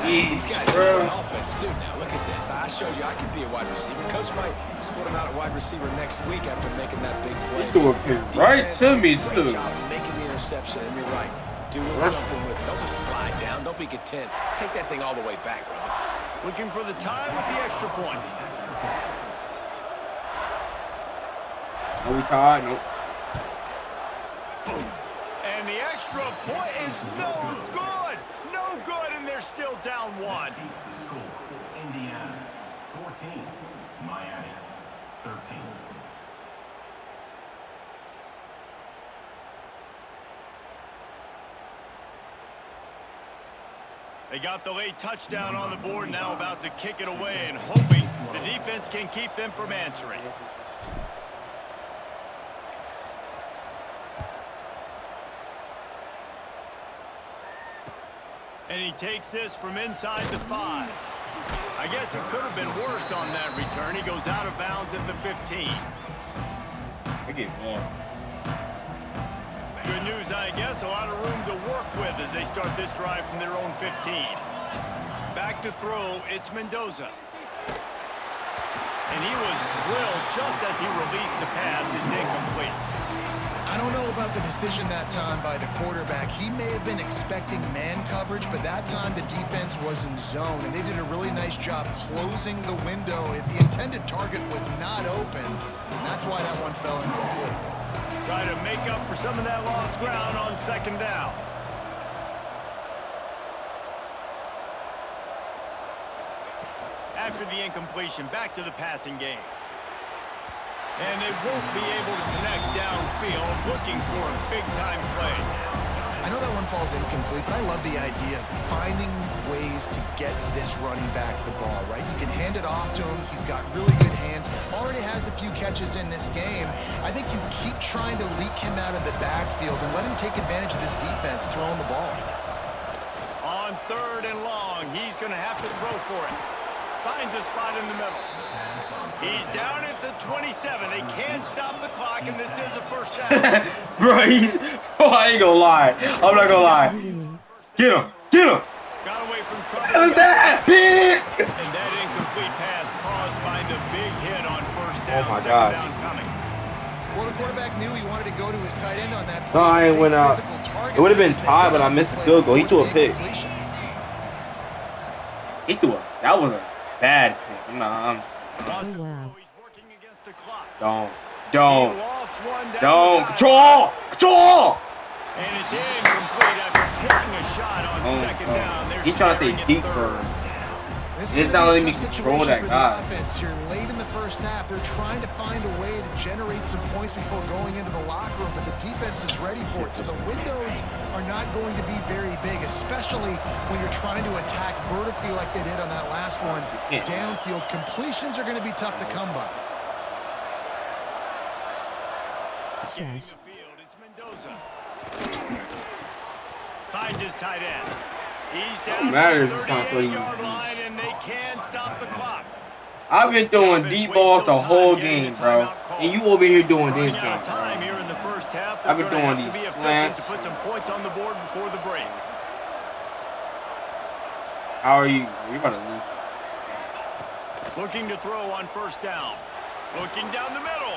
These guys are playing offense, too. Now, look at this. I showed you I could be a wide receiver. Coach might split him out at wide receiver next week after making that big play. He threw it right to me, too. Great job making the interception, and you're right. Doing something with it. Don't just slide down. Don't be content. Take that thing all the way back, brother. Looking for the tie with the extra point. Are we tied? Nope. And the extra point is no good. No good, and they're still down one. Indiana 14, Miami 13. They got the late touchdown on the board, now about to kick it away and hoping the defense can keep them from answering. And he takes this from inside the 5. I guess it could have been worse on that return. He goes out of bounds at the 15. I get more. Good news, I guess. A lot of room to work with as they start this drive from their own 15. Back to throw, it's Mendoza. And he was drilled just as he released the pass. It's incomplete. I don't know about the decision that time by the quarterback. He may have been expecting man coverage, but that time the defense was in zone, and they did a really nice job closing the window. The intended target was not open, and that's why that one fell incomplete. Try to make up for some of that lost ground on second down. After the incompletion, back to the passing game. And they won't be able to connect downfield, looking for a big-time play. I know that one falls incomplete, but I love the idea of finding ways to get this running back the ball, right? You can hand it off to him. He's got really good hands. Already has a few catches in this game. I think you keep trying to leak him out of the backfield and let him take advantage of this defense throwing the ball. On 3rd and long, he's going to have to throw for it. Finds a spot in the middle. He's down at the 27. They can't stop the clock, and this is a first down. Bro, I ain't gonna lie. I'm not gonna lie. Get him. Get him. Got away from trouble. What was that? Big. And that incomplete pass caused by the big hit on first down. Oh, my Second God. down coming. Well, the quarterback knew he wanted to go to his tight end on that No, play. I ain't went out. It would have been tied, but I missed the field goal. He threw a pick. He threw a. That was a bad pick. Nah, He's working against the clock. Don't. He lost one down the Control. Control. And it's incomplete after taking a shot on second down. They're He's trying to staring say at deep third. bird. This It's is not gonna be letting a me tough control situation that for guy. the offense. You're late in the first half. They're trying to find a way to generate some points before going into the locker room, but the defense is ready for it. So the windows are not going to be very big, especially when you're trying to attack vertically like they did on that last one. Downfield completions are going to be tough to come by. Scanning the field, it's Mendoza. Finds his tight end. He's down matters to if the I'm putting 38-yard you in. line, and they can't stop the clock. I've been throwing deep balls the whole game, bro. And you over here doing this Running out game, of time bro. here in the first half. I've They're been going to throwing have to be these efficient to slants. put some points on the board before the break. How are you? You're about to lose. Looking to throw on first down. Looking down the middle.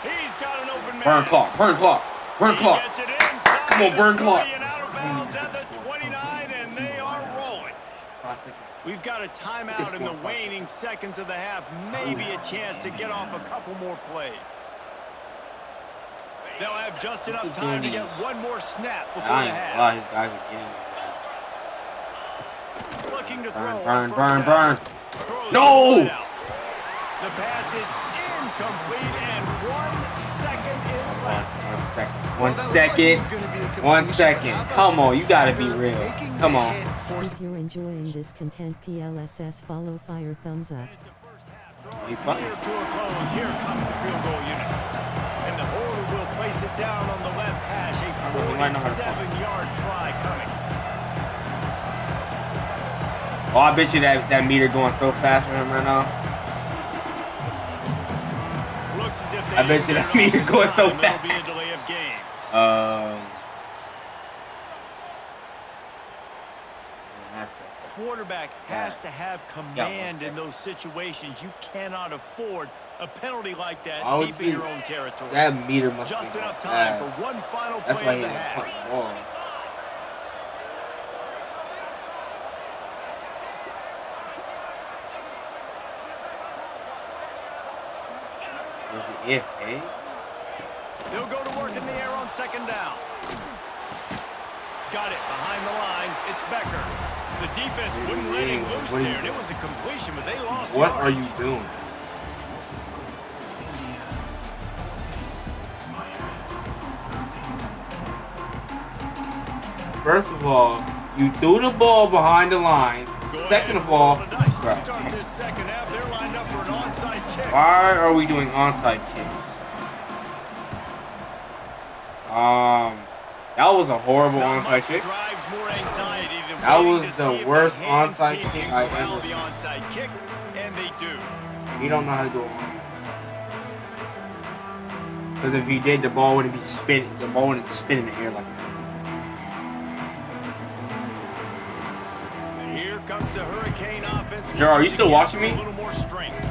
He's got an open man. Burn clock. Burn clock. Burn clock. He gets it inside. Come on, burn the clock. 30 and out of bounds at the 29, and they are rolling. We've got a timeout in the waning seconds of the half. Maybe a chance to get off a couple more plays. They'll have just enough time to get one more snap before the half. His guys are getting it. Looking to throw. Burn. No! The pass is incomplete, and 1 second is left. 1 second. Come on, you gotta be real. Come on. If you're enjoying this content, PLSS, follow, fire, thumbs up. He's fine. Near to a close. Here comes the field goal unit. And the holder will place it down on the left hash. A 47-yard try coming. Oh, I bet you that meter going so fast for him right now. Looks as if they I bet you that meter going so fast. There'll be a delay of game. That's a quarterback has to have command in those situations. You cannot afford a penalty like that deep in your own territory. That meter must Just be enough time for one final play of the half. Was it if, eh? They'll go to work in the air on second down. Got it behind the line. It's Becker. The defense wouldn't let him loose there, and it was a completion, but they lost What yards. are you doing? First of all, you threw the ball behind the line. Second of all, to start this second half, they're lined up for an onside kick. Why are we doing onside kicks? That was a horrible onside kick. That was the worst onside kick I ever seen. The onside kick, and they do. He don't know how to do an onside. Because if he did, the ball wouldn't be spinning. The ball wouldn't spin in the air like that. Here comes the Hurricane offense. Gerard, are you still watching me? A little more strength.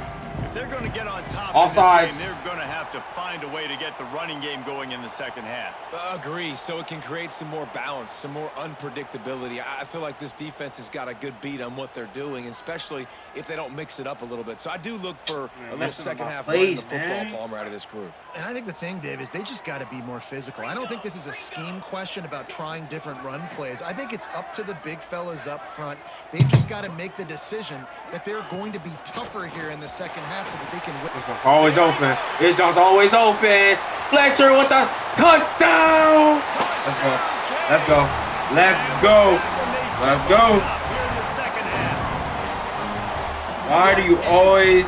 If they're going to get on top All of this sides. game, they're going to have to find a way to get the running game going in the second half. Agree. So it can create some more balance, some more unpredictability. I feel like this defense has got a good beat on what they're doing, especially if they don't mix it up a little bit. So I do look for a little second half run in the football palm out of this group. And I think the thing, Dave, is they just got to be more physical. I don't think this is a scheme question about trying different run plays. I think it's up to the big fellas up front. They've just got to make the decision that they're going to be tougher here in the second half so that they can win. This one's always open. This one's always open. Fletcher with the touchdown. Let's go. Let's go. Let's go. Let's go. Why do you always...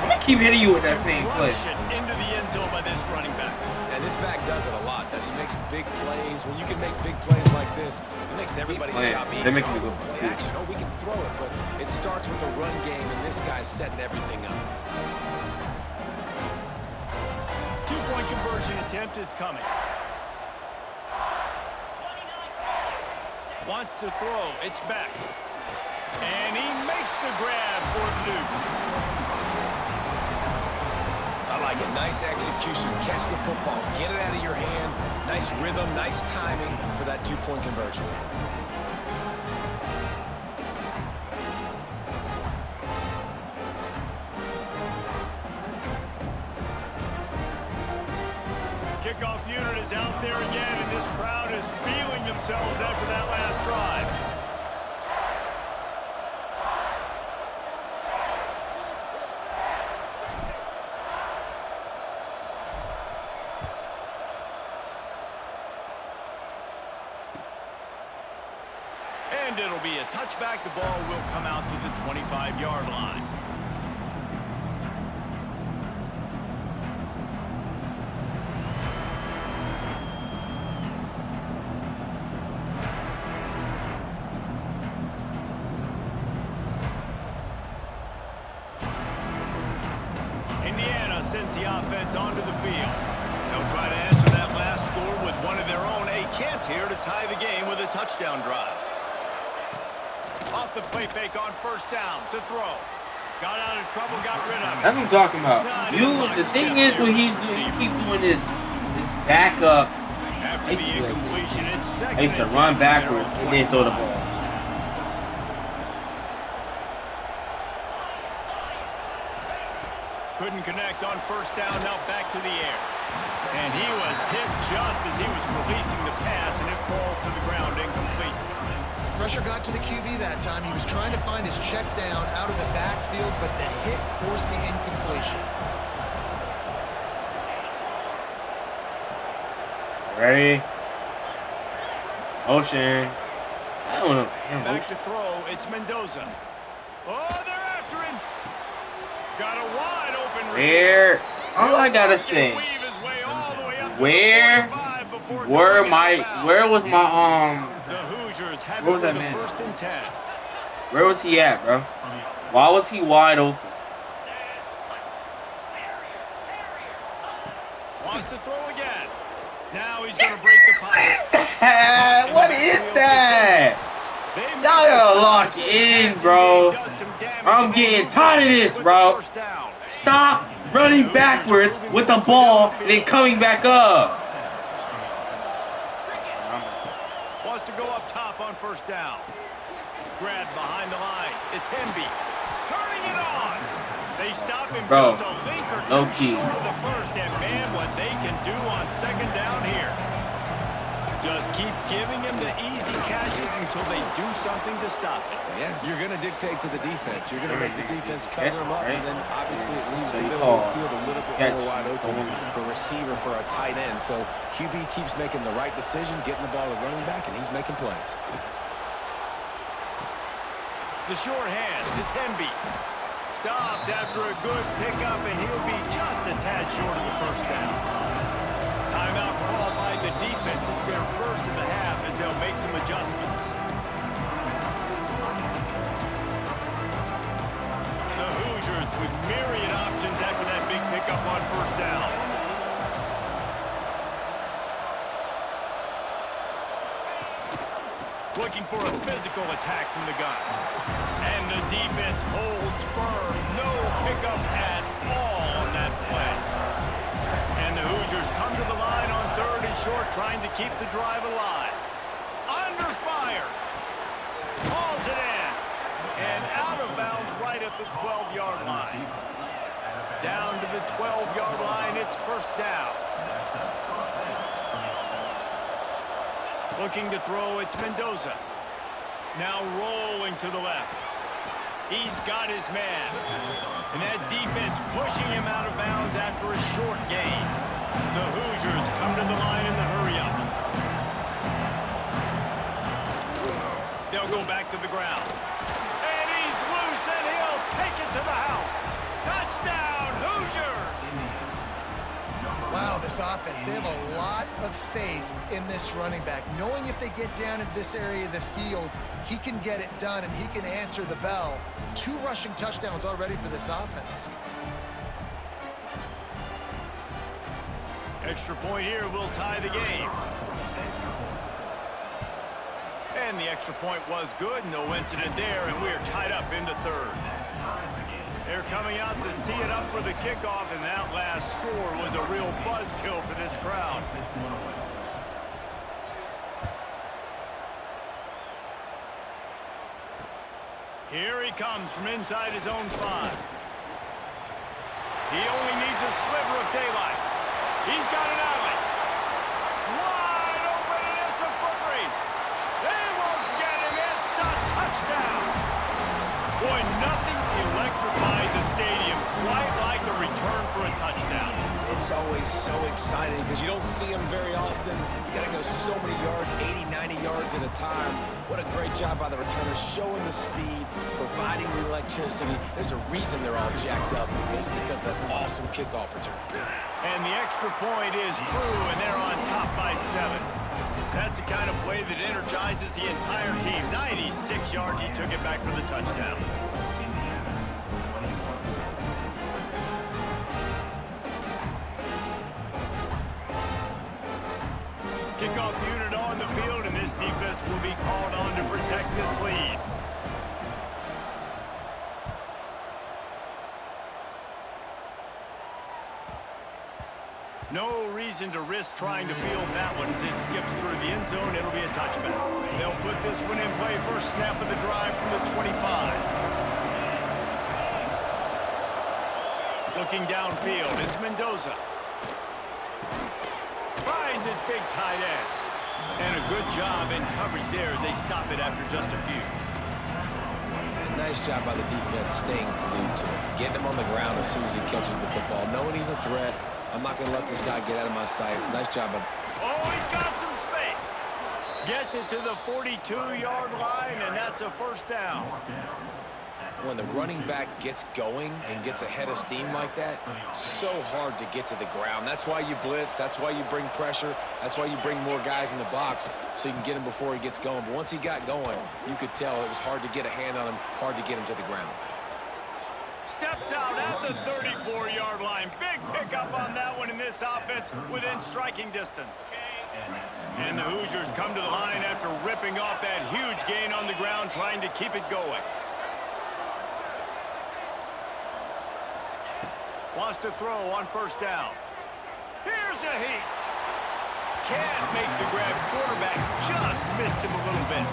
I'm going to keep hitting you with that same play. Into the end zone by this running back. And this back does it a lot. That he makes big plays. When you can make big plays like this, it makes everybody's job easier. They're making me go play action. Oh, we can throw it, but it starts with the run game, and this guy's setting everything up. Two-point conversion attempt is coming. Wants to throw. It's back. And he makes the grab for the deuce. I like it. Nice execution. Catch the football. Get it out of your hand. Nice rhythm, nice timing for that two-point conversion. Kickoff unit is out there again, and this crowd is feeling themselves after that last drive. And it'll be a touchback. The ball will come out to the 25-yard line. Indiana sends the offense onto the field. They'll try to answer that last score with one of their own. A chance here to tie the game with a touchdown drive. Off the play fake on first down to throw. Got out of trouble, got rid of it. That's what I'm talking about. The thing is, when he's doing, he keep doing this backup. After the incompletion, it's second. I used to run backwards and then throw the ball. Couldn't connect on first down, now back to the air. And he was hit just as he was releasing the pass, and it falls to the ground incomplete. Pressure got to the QB that time. He was trying to find his check down out of the backfield, but the hit forced the incompletion. Ready? Motion. I don't know. Back to throw. It's Mendoza. Oh, they're after him. Got a wide open receiver. Where? All I gotta say. Where was my Where was that man? Where was he at, bro? Why was he wide open? Wants to throw again. Now he's going to break the pocket. What is that? Y'all gotta lock in, bro. I'm getting tired of this, bro. Stop running backwards with the ball and then coming back up. Wants to go up top on first down. Grab behind the line. It's Hemby. Turning it on. They stop him just a link or two short of the first. And man, what they can do on second down here. Just keep giving him the easy catches until they do something to stop it. Yeah, you're going to dictate to the defense. You're going to make the defense cover him up, and then obviously it leaves the middle of the field a little bit more wide open for receiver, for a tight end. So QB keeps making the right decision, getting the ball to running back, and he's making plays. The short hands, it's Hemby. Stopped after a good pickup, and he'll be just a tad short of the first down. Timeout called by the defense. It's their first of the half as they'll make some adjustments. The Hoosiers with myriad options after that big pickup on first down. Looking for a physical attack from the gun. And the defense holds firm. No pickup at all on that play. And the Hoosiers come to the line on third and short, trying to keep the drive alive. Under fire. Calls it in. And out of bounds right at the 12-yard line. Down to the 12-yard line, it's first down. Looking to throw, it's Mendoza. Now rolling to the left. He's got his man. And that defense pushing him out of bounds after a short gain. The Hoosiers come to the line in the hurry-up. They'll go back to the ground. And he's loose, and he'll take it to the house. Touchdown, Hoosiers! Wow, this offense, they have a lot of faith in this running back. Knowing if they get down into this area of the field, he can get it done and he can answer the bell. 2 rushing touchdowns already for this offense. Extra point here will tie the game. And the extra point was good, no incident there, and we're tied up in the third. They're coming out to tee it up for the kickoff, and that last score was a real buzzkill for this crowd. Here he comes from inside his own 5. He only needs a sliver of daylight. He's got an alley. Wide open, and it's a foot race. They won't get him. It's a touchdown. Boy, nothing electrifies a stadium quite like a return for a touchdown. It's always so exciting because you don't see them very often. You got to go so many yards, 80, 90 yards at a time. What a great job by the returners, showing the speed, providing the electricity. There's a reason they're all jacked up. It's because of that awesome kickoff return. And the extra point is true, and they're on top by 7. That's the kind of play that energizes the entire team. 96 yards, he took it back for the touchdown. Kickoff unit on the field, and this defense will be called on to protect this lead. No reason to risk trying to field that one as it skips through the end zone. It'll be a touchback. They'll put this one in play. First snap of the drive from the 25. Looking downfield, it's Mendoza. Finds his big tight end. And a good job in coverage there as they stop it after just a few. And nice job by the defense staying glued to him. Getting him on the ground as soon as he catches the football. Knowing he's a threat. I'm not going to let this guy get out of my sights. Nice job. Oh, he's got some space. Gets it to the 42-yard line, and that's a first down. When the running back gets going and gets ahead of steam like that, so hard to get to the ground. That's why you blitz. That's why you bring pressure. That's why you bring more guys in the box so you can get him before he gets going. But once he got going, you could tell it was hard to get a hand on him, hard to get him to the ground. Steps out at the 34-yard line. Big pickup on that one in this offense within striking distance. And the Hoosiers come to the line after ripping off that huge gain on the ground, trying to keep it going. Wants to throw on first down. Here's a heat. Can't make the grab. Quarterback just missed him a little bit.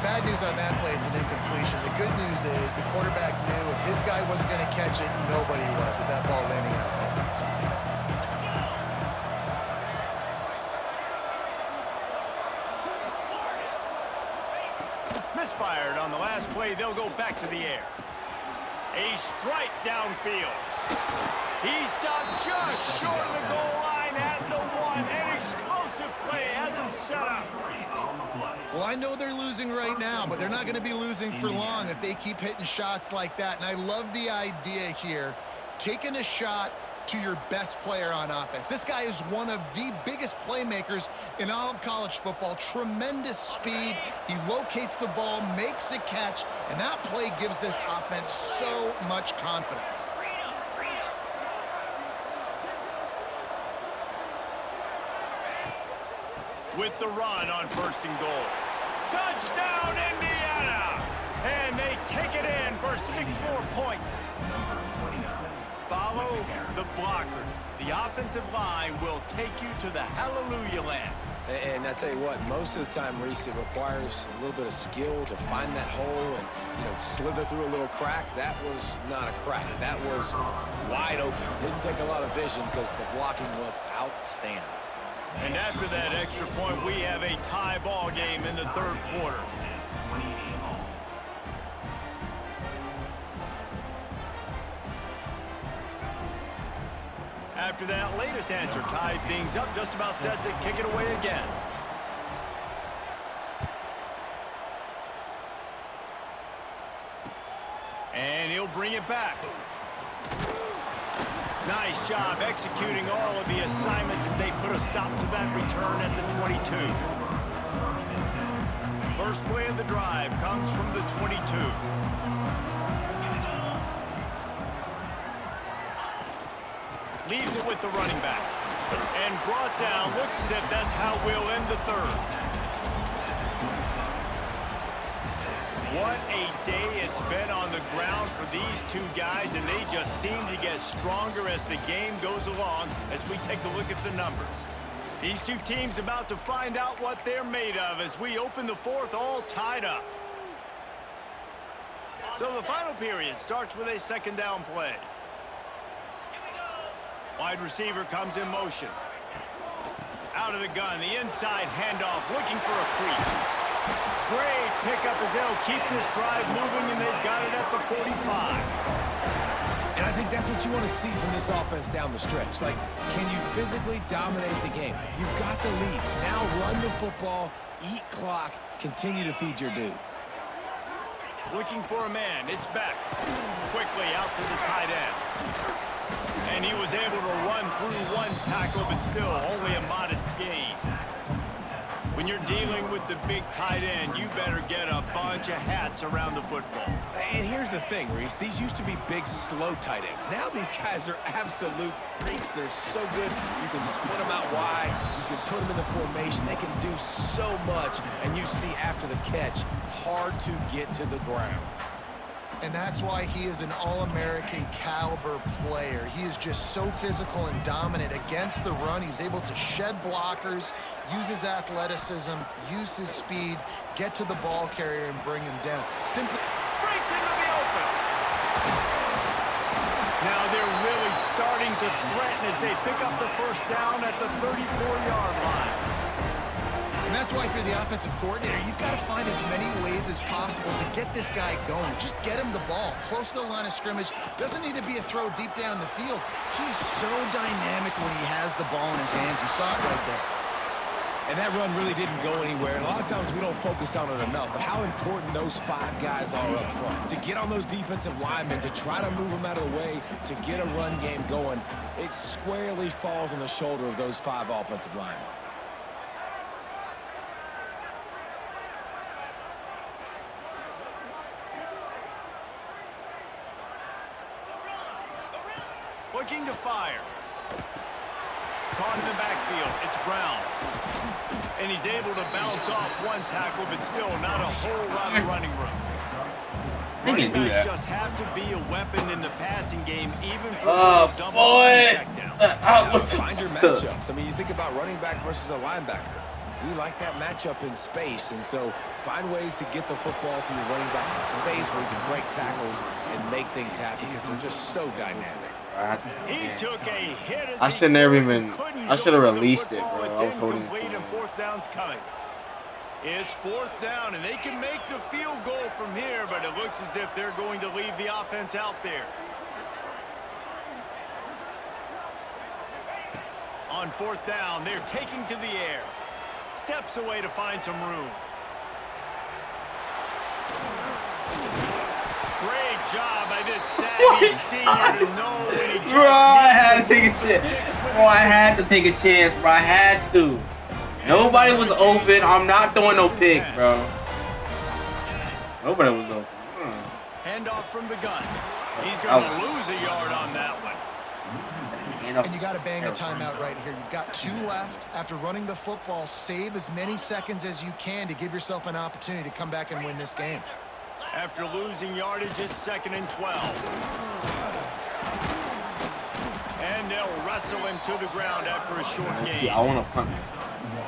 Bad news on that play, it's an incompletion. The good news is the quarterback knew if his guy wasn't going to catch it, nobody was with that ball landing out of bounds. Misfired on the last play. They'll go back to the air. A strike downfield. He stopped just short of the goal line at the 1. An explosive play has him set up. Well, I know they're losing right now, but they're not going to be losing for long if they keep hitting shots like that. And I love the idea here, taking a shot to your best player on offense. This guy is one of the biggest playmakers in all of college football. Tremendous speed. He locates the ball, makes a catch, and that play gives this offense so much confidence. With the run on first and goal. Touchdown, Indiana! And they take it in for 6 more points. Follow the blockers. The offensive line will take you to the hallelujah land. And I tell you what, most of the time, Reese, it requires a little bit of skill to find that hole and, slither through a little crack. That was not a crack. That was wide open. Didn't take a lot of vision because the blocking was outstanding. And after that extra point, we have a tie ball game in the 3rd quarter. After that latest answer tied things up, just about set to kick it away again. And he'll bring it back. Nice job executing all of the assignments as they put a stop to that return at the 22. First play of the drive comes from the 22. Leaves it with the running back. And brought down. Looks as if that's how we'll end the 3rd. What a day it's been on the ground for these two guys, and they just seem to get stronger as the game goes along as we take a look at the numbers. These two teams about to find out what they're made of as we open the 4th all tied up. So the final period starts with a 2nd down play. Wide receiver comes in motion. Out of the gun, the inside handoff, looking for a crease. Great pickup as they'll keep this drive moving, and they've got it at the 45. And I think that's what you want to see from this offense down the stretch. Like, can you physically dominate the game? You've got the lead. Now run the football, eat clock, continue to feed your dude. Looking for a man. It's back. Quickly out to the tight end. And he was able to run through 1 tackle, but still only a modest gain. When you're dealing with the big tight end, you better get a bunch of hats around the football. And here's the thing, Reese. These used to be big, slow tight ends. Now these guys are absolute freaks. They're so good. You can split them out wide. You can put them in the formation. They can do so much. And you see after the catch, hard to get to the ground. And that's why he is an All-American caliber player. He is just so physical and dominant against the run. He's able to shed blockers, use his athleticism, use his speed, get to the ball carrier and bring him down. Simply breaks into the open. Now they're really starting to threaten as they pick up the first down at the 34-yard line. And that's why if you're the offensive coordinator, you've got to find as many ways as possible to get this guy going. Just get him the ball close to the line of scrimmage. Doesn't need to be a throw deep down the field. He's so dynamic when he has the ball in his hands. You saw it right there. And that run really didn't go anywhere. And a lot of times we don't focus on it enough, but how important those 5 guys are up front. To get on those defensive linemen, to try to move them out of the way, to get a run game going, it squarely falls on the shoulder of those 5 offensive linemen. Looking to fire. Caught in the backfield. It's Brown. And he's able to bounce off one tackle, but still not a whole lot of running room. Running backs just have to be a weapon in the passing game, even for double check downs. Find your matchups. I mean, you think about running back versus a linebacker. We like that matchup in space, and so find ways to get the football to your running back in space where you can break tackles and make things happen because they're just so dynamic. He took a hit as I should never even. I should have released it, bro. I was holding it. And fourth down's coming. It's fourth down, and they can make the field goal from here, but it looks as if they're going to leave the offense out there. On fourth down, they're taking to the air. Steps away to find some room. Great job by this savvy senior to know when he just bro, I had to take a chance. Bro, I had to take a chance, bro. I had to. Nobody was open. I'm not throwing no pick, bro. Nobody was open. Handoff from the gun. He's going to lose a yard on that one. And you got to bang a timeout right here. You've got 2 left. After running the football, save as many seconds as you can to give yourself an opportunity to come back and win this game. After losing yardage, it's 2nd and 12. And they'll wrestle him to the ground after a short gain. I want to punt this.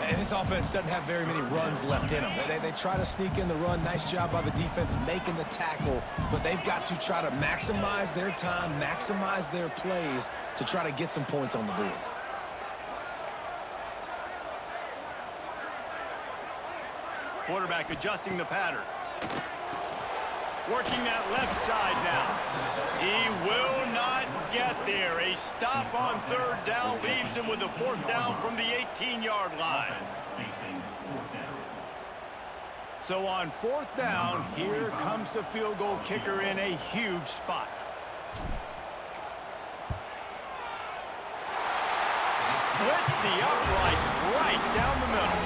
And this offense doesn't have very many runs left in them. They try to sneak in the run. Nice job by the defense making the tackle. But they've got to try to maximize their time, maximize their plays to try to get some points on the board. Quarterback adjusting the pattern. Working that left side now. He will not get there. A stop on 3rd down leaves him with a 4th down from the 18-yard line. So on 4th down, here comes the field goal kicker in a huge spot. Splits the uprights right down the middle.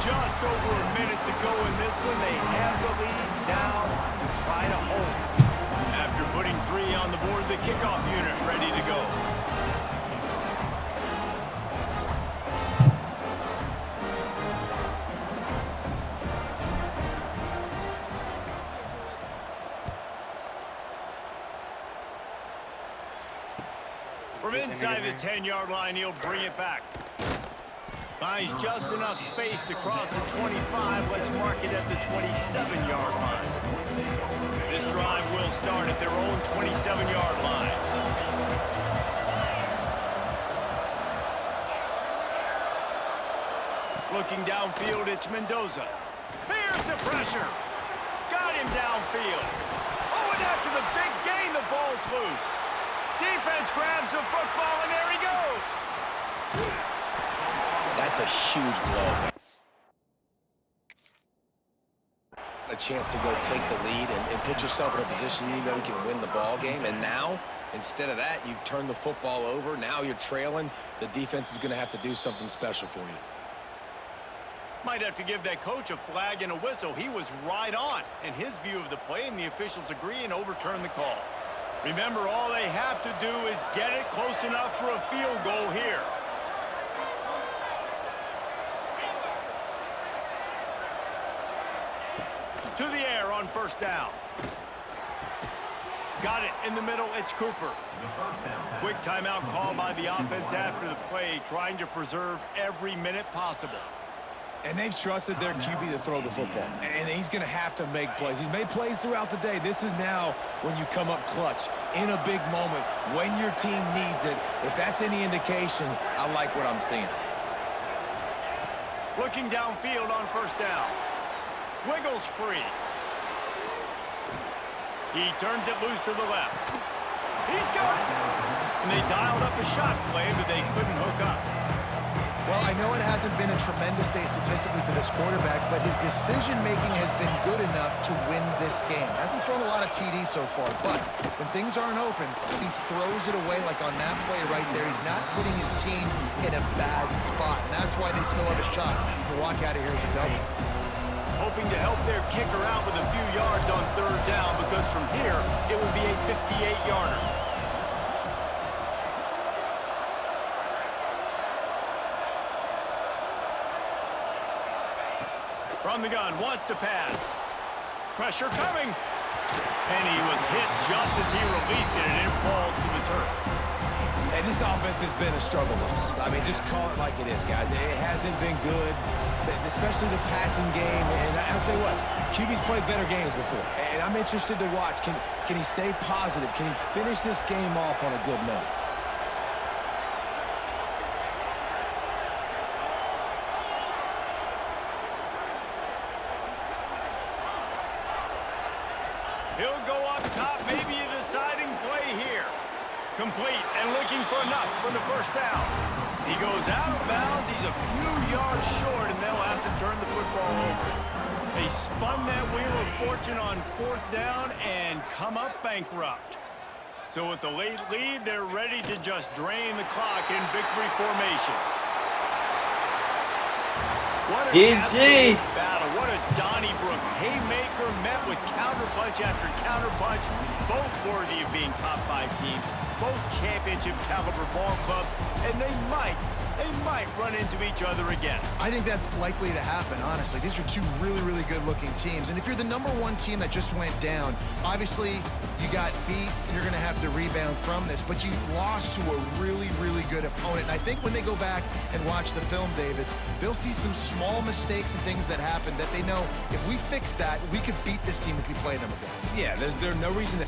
Just over a minute to go in this one. They have the lead now to try to hold. After putting 3 on the board, the kickoff unit ready to go. From inside the 10-yard line, he'll bring it back. Finds just enough space to cross the 25. Let's mark it at the 27-yard line. This drive will start at their own 27-yard line. Looking downfield, it's Mendoza. Here's the pressure. Got him downfield. Oh, and after the big gain, the ball's loose. Defense grabs the football, and there he goes. That's a huge blow, man. A chance to go take the lead and put yourself in a position you know you can win the ball game. And now, instead of that, you've turned the football over. Now you're trailing. The defense is going to have to do something special for you. Might have to give that coach a flag and a whistle. He was right on in his view of the play, and the officials agree and overturn the call. Remember, all they have to do is get it close enough for a field goal here. To the air on 1st down. Got it in the middle. It's Cooper. Quick timeout call by the offense after the play, trying to preserve every minute possible. And they've trusted their QB to throw the football. And he's going to have to make plays. He's made plays throughout the day. This is now when you come up clutch in a big moment when your team needs it. If that's any indication, I like what I'm seeing. Looking downfield on 1st down. Wiggles free. He turns it loose to the left. He's got it. And they dialed up a shot play, but they couldn't hook up. Well, I know it hasn't been a tremendous day statistically for this quarterback, but his decision-making has been good enough to win this game. Hasn't thrown a lot of TDs so far, but when things aren't open, he throws it away like on that play right there. He's not putting his team in a bad spot, and that's why they still have a shot to walk out of here with a double. Hoping to help their kicker out with a few yards on 3rd down, because from here, it would be a 58-yarder. From the gun, wants to pass. Pressure coming. And he was hit just as he released it, and it falls to the turf. And this offense has been a struggle bus. I mean, just call it like it is, guys. It hasn't been good, especially the passing game. And I'll tell you what, QB's played better games before. And I'm interested to watch. Can he stay positive? Can he finish this game off on a good note? He'll go up top, maybe a deciding play here. Complete and looking for enough for the first down. He goes out of bounds. He's a few yards short, and they'll have to turn the football over. They spun that wheel of fortune on fourth down and come up bankrupt. So with the late lead, they're ready to just drain the clock in victory formation. What an absolute battle. What a Donnybrook haymaker met with counterpunch after counterpunch. Both worthy of being top 5 teams. Both championship caliber ball clubs. And they might run into each other again. I think that's likely to happen, honestly. These are two really, really good-looking teams. And if you're the #1 team that just went down, obviously you got beat. You're going to have to rebound from this. But you lost to a really, really good opponent. And I think when they go back and watch the film, David, they'll see some small mistakes and things that happened that they know if we fix that, we could beat this team if we play them again. Yeah, there's no reason to